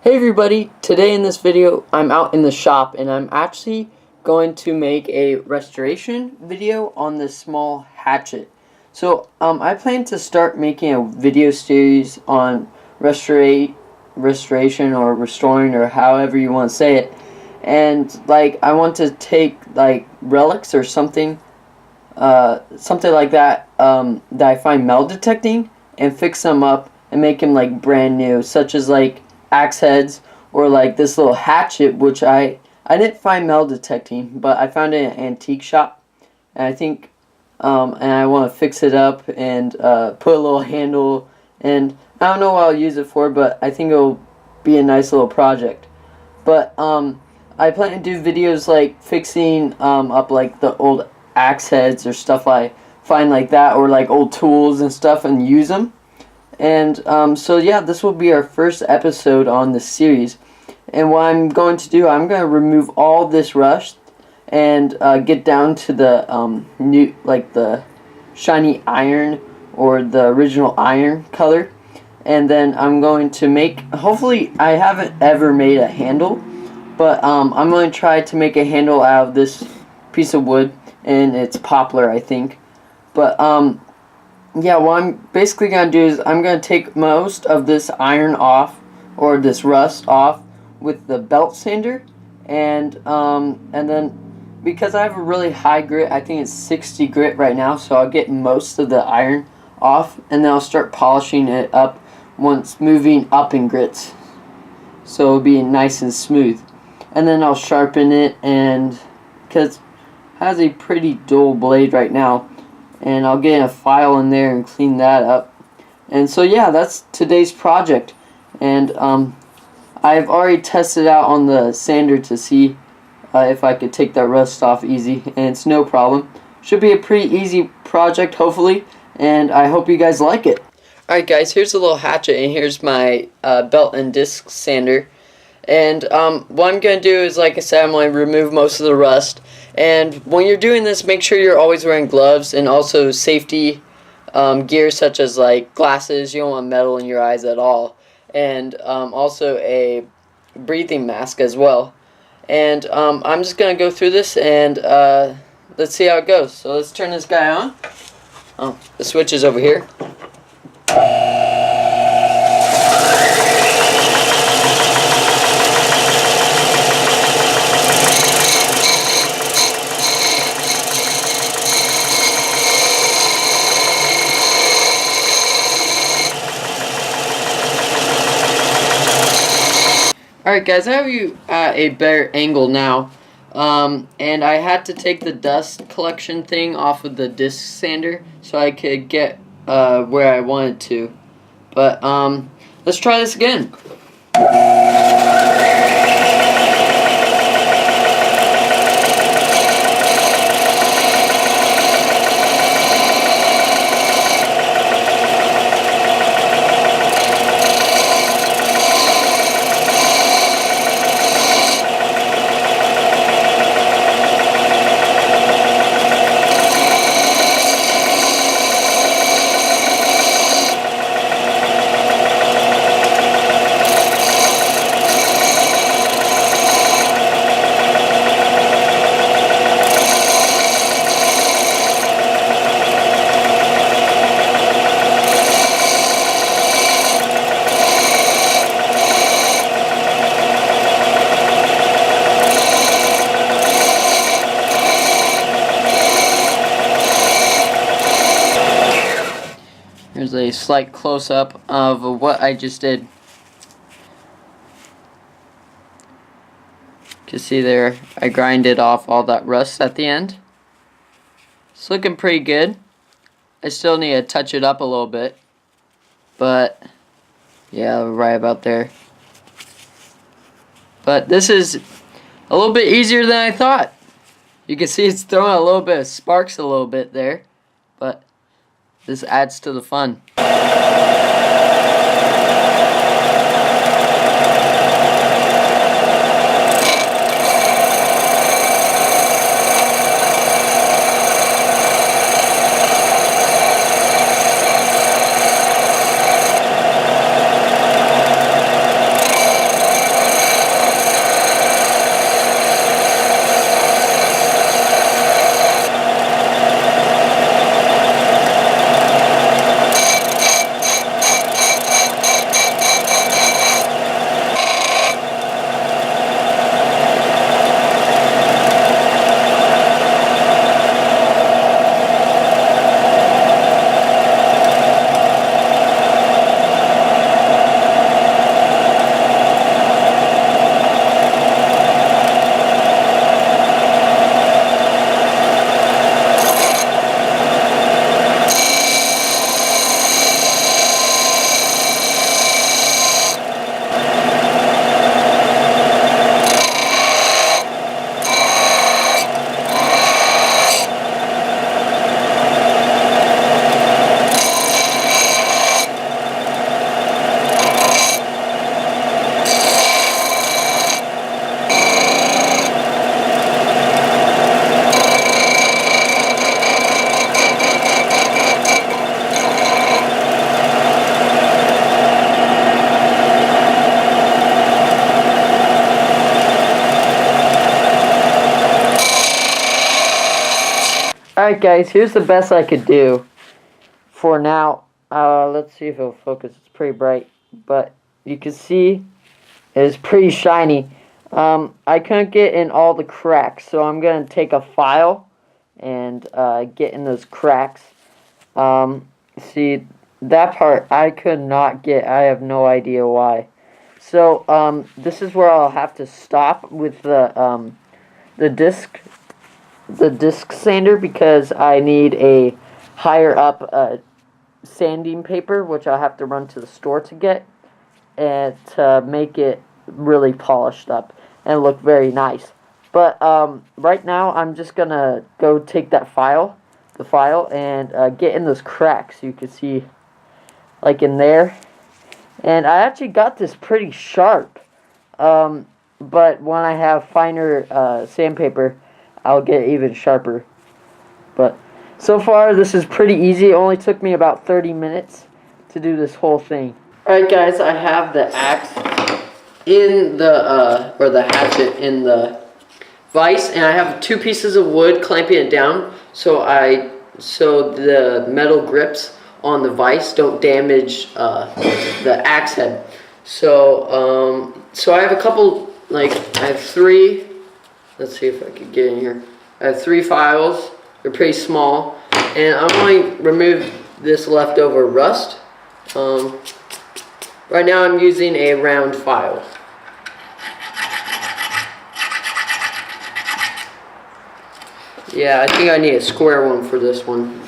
Hey everybody, today in this video I'm out in the shop and I'm actually going to make a restoration video on this small hatchet. So I plan to start making a video series on restoration or restoring or however you want to say it. And I want to take relics or something like that that I find metal detecting and fix them up and make them brand new, such as axe heads or this little hatchet, which I didn't find metal detecting, but I found it in an antique shop, and I think and I want to fix it up and put a little handle, and I don't know what I'll use it for, but I think it'll be a nice little project. But I plan to do videos fixing up the old axe heads or stuff I find like that, or old tools and stuff, and use them. And so yeah, this will be our first episode on this series. And what I'm going to do, I'm going to remove all this rust and get down to the new, the shiny iron or the original iron color. And then I'm going to make, hopefully I haven't ever made a handle, but I'm going to try to make a handle out of this piece of wood, and it's poplar, I think. But yeah, what I'm basically going to do is I'm going to take most of this iron off, or this rust off, with the belt sander, and then because I have a really high grit, I think it's 60 grit right now, so I'll get most of the iron off, and then I'll start polishing it up once moving up in grits, so it'll be nice and smooth. And then I'll sharpen it, and because it has a pretty dull blade right now, and I'll get a file in there and clean that up. And so yeah, that's today's project. And I've already tested out on the sander to see if I could take that rust off easy, and it's no problem. Should be a pretty easy project, hopefully, and I hope you guys like it. Alright guys, here's a little hatchet, and here's my belt and disc sander. And what I'm going to do is, like I said, I'm going to remove most of the rust. And when you're doing this, make sure you're always wearing gloves and also safety gear, such as glasses. You don't want metal in your eyes at all. And also a breathing mask as well. And I'm just going to go through this, and let's see how it goes. So let's turn this guy on. Oh, the switch is over here. Alright guys, I have you at a better angle now, and I had to take the dust collection thing off of the disc sander so I could get where I wanted to. But let's try this again. Here's a slight close-up of what I just did. You can see there, I grinded off all that rust at the end. It's looking pretty good. I still need to touch it up a little bit, but yeah, right about there. But this is a little bit easier than I thought. You can see it's throwing a little bit of sparks a little bit there, but this adds to the fun. Alright guys, here's the best I could do for now. Let's see if it'll focus. It's pretty bright, but you can see it's pretty shiny. I couldn't get in all the cracks, so I'm going to take a file and get in those cracks. See, that part I could not get. I have no idea why. So, this is where I'll have to stop with the disc sander, because I need a higher up sanding paper, which I'll have to run to the store to get, and to make it really polished up and look very nice. But right now I'm just gonna go take the file and get in those cracks. You can see like in there, and I actually got this pretty sharp, but when I have finer sandpaper, I'll get even sharper. But so far this is pretty easy. It only took me about 30 minutes to do this whole thing. Alright guys, I have the axe in the, or the hatchet in the vise, and I have 2 pieces of wood clamping it down so the metal grips on the vise don't damage the axe head. So I have a couple, I have 3, let's see if I could get in here. I have 3 files. They're pretty small, and I'm going to remove this leftover rust. Right now I'm using a round file. Yeah, I think I need a square one for this one.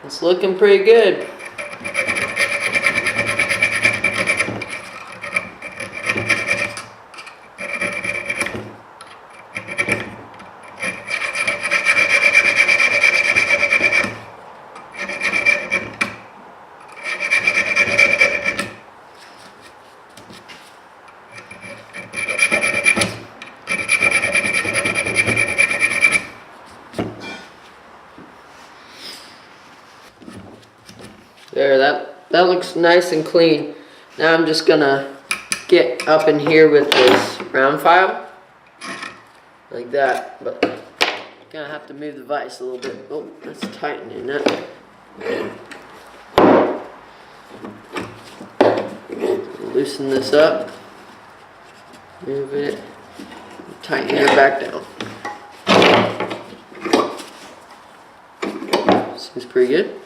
It's looking pretty good. There, that looks nice and clean. Now I'm just gonna get up in here with this round file, like that. But gonna have to move the vise a little bit. Oh, that's tightening it. Loosen this up, move it, tighten it back down. Seems pretty good.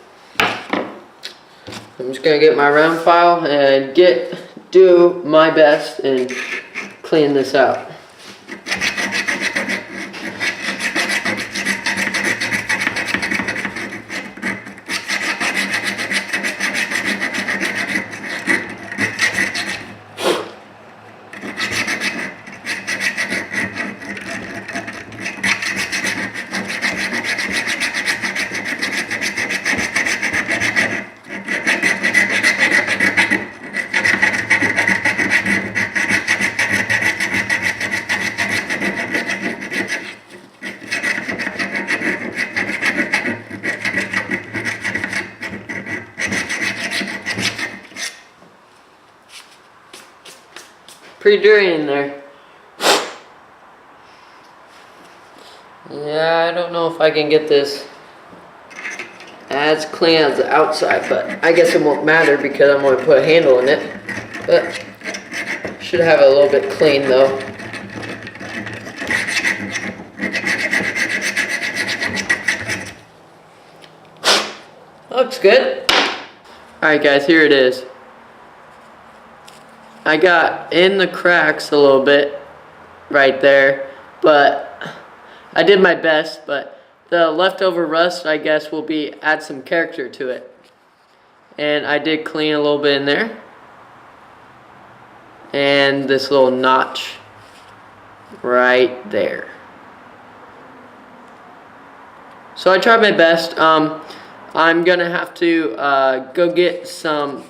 I'm just gonna get my round file and do my best and clean this out. Pretty dirty in there. Yeah, I don't know if I can get this as clean as the outside, but I guess it won't matter because I'm going to put a handle in it. But should have it a little bit clean though. Looks good. Alright guys, here it is. I got in the cracks a little bit right there, but I did my best, but the leftover rust, I guess, will be add some character to it. And I did clean a little bit in there. And this little notch right there. So I tried my best. I'm gonna have to go get some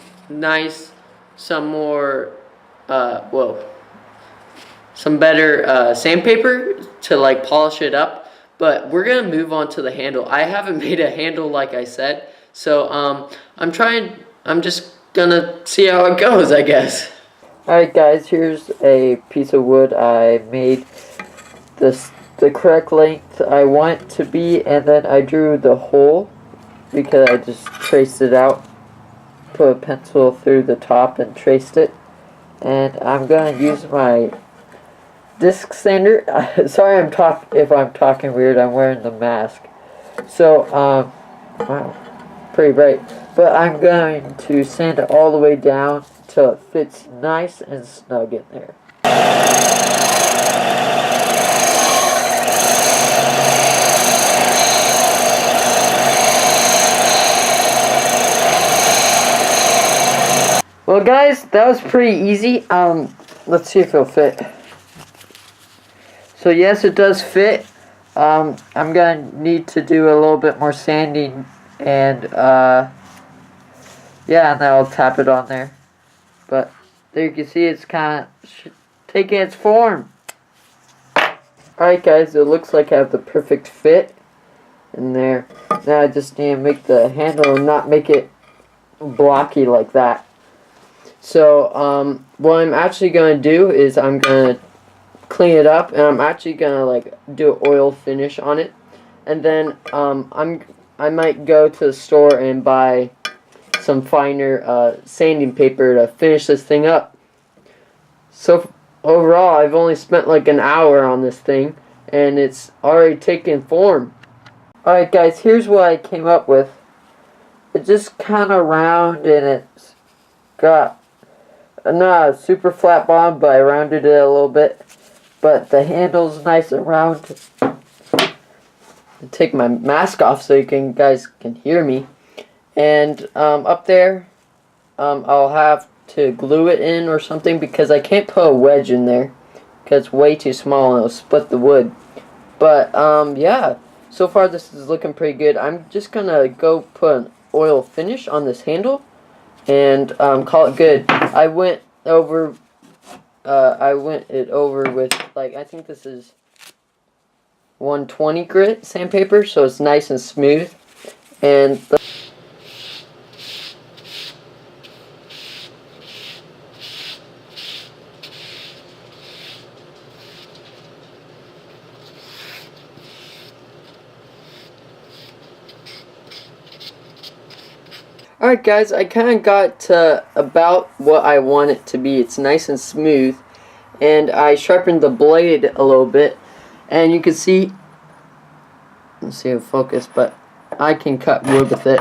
better sandpaper to like polish it up. But we're gonna move on to the handle. I haven't made a handle like I said, so I'm just gonna see how it goes, I guess. Alright guys, here's a piece of wood. I made the correct length I want it to be, and then I drew the hole because I just traced it out. Put a pencil through the top and traced it. And I'm gonna use my disc sander. Sorry if I'm talking weird, I'm wearing the mask. So, wow, pretty bright. But I'm going to sand it all the way down till it fits nice and snug in there. Well guys, that was pretty easy. Let's see if it'll fit. So yes, it does fit. I'm gonna need to do a little bit more sanding, and yeah, and then I'll tap it on there. But there you can see it's kind of taking its form. Alright guys, it looks like I have the perfect fit in there. Now I just need to make the handle and not make it blocky like that. So what I'm actually going to do is I'm going to clean it up, and I'm actually going to like do an oil finish on it. And then I might go to the store and buy some finer sanding paper to finish this thing up. So overall, I've only spent like an hour on this thing, and it's already taken form. Alright guys, here's what I came up with. It's just kind of round, and it's got not a super flat bottom, but I rounded it a little bit. But the handle's nice and round. I'll take my mask off so you guys can hear me. And up there, I'll have to glue it in or something because I can't put a wedge in there because it's way too small and it'll split the wood. But yeah, so far this is looking pretty good. I'm just gonna go put an oil finish on this handle and call it good. I went it over with, like, I think this is 120 grit sandpaper, so it's nice and smooth. And alright guys, I kind of got to about what I want it to be. It's nice and smooth, and I sharpened the blade a little bit, and you can see, let's see if focus, but I can cut wood with it,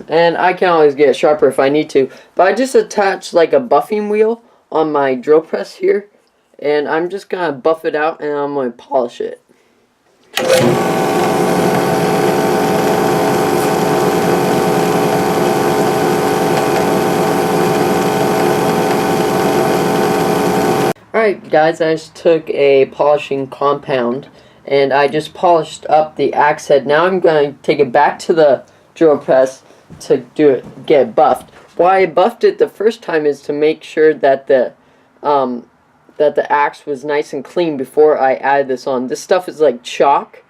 and I can always get it sharper if I need to. But I just attached like a buffing wheel on my drill press here, and I'm just gonna buff it out and I'm gonna polish it. Alright guys, I just took a polishing compound and I just polished up the axe head. Now I'm going to take it back to the drill press to get it buffed. Why I buffed it the first time is to make sure that the axe was nice and clean before I added this on. This stuff is like chalk.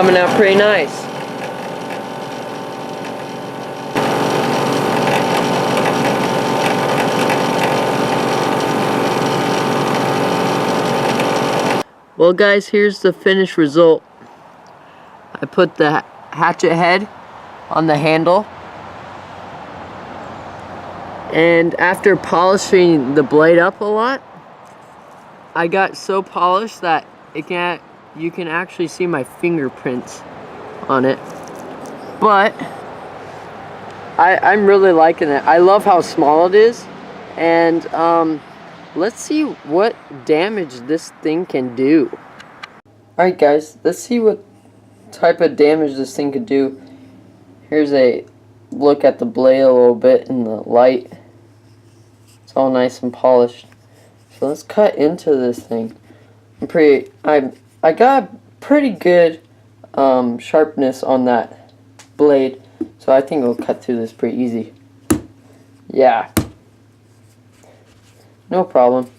coming out pretty nice. Well guys, here's the finished result. I put the hatchet head on the handle, and after polishing the blade up a lot, I got so polished that you can actually see my fingerprints on it. But I'm really liking it. I love how small it is, and let's see what damage this thing can do. Alright guys, let's see what type of damage this thing could do. Here's a look at the blade a little bit in the light. It's all nice and polished. So let's cut into this thing. I got pretty good sharpness on that blade, so I think we'll cut through this pretty easy. Yeah. No problem.